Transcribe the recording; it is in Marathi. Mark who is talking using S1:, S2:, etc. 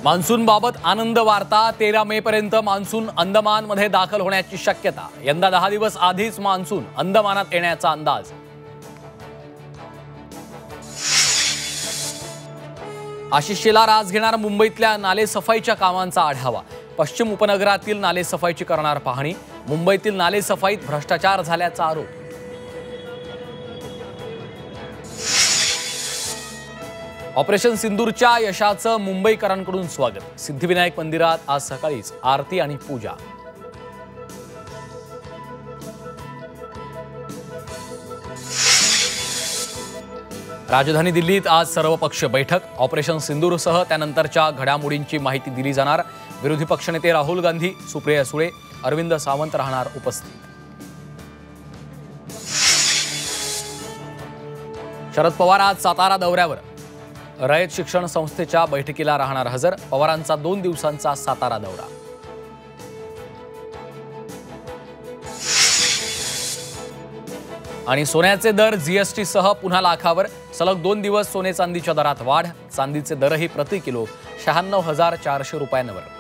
S1: मान्सूनबाबत आनंद वार्ता 13 मे पर्यंत मान्सून अंदमानमध्ये दाखल होण्याची शक्यता। यंदा 10 दिवस आधीच मान्सून अंदमानात येण्याचा अंदाज। आशिष शेलार आज घेणार मुंबईतल्या नालेसफाईच्या कामांचा आढावा। पश्चिम उपनगरातील नालेसफाईची करणार पाहणी। मुंबईतील नालेसफाईत भ्रष्टाचार झाल्याचा आरोप। ऑपरेशन सिंदूरच्या यशाचं मुंबईकरांकडून स्वागत। सिद्धिविनायक मंदिरात आज सकाळीच आरती आणि पूजा। राजधानी दिल्लीत आज सर्वपक्षीय बैठक। ऑपरेशन सिंदूरसह त्यानंतरच्या घडामोडींची माहिती दिली जाणार। विरोधी पक्षनेते राहुल गांधी, सुप्रिया सुळे, अरविंद सावंत राहणार उपस्थित। शरद पवार आज सातारा दौऱ्यावर। रयत शिक्षण संस्थेच्या बैठकीला राहणार हजर। पवारांचा 2 दिवसांचा सातारा दौरा। आणि सोन्याचे दर जीएसटी सह पुन्हा लाखावर। सलग 2 दिवस सोने चांदीच्या दरात वाढ। चांदीचे दरही प्रति किलो 96,400 रुपयांवर।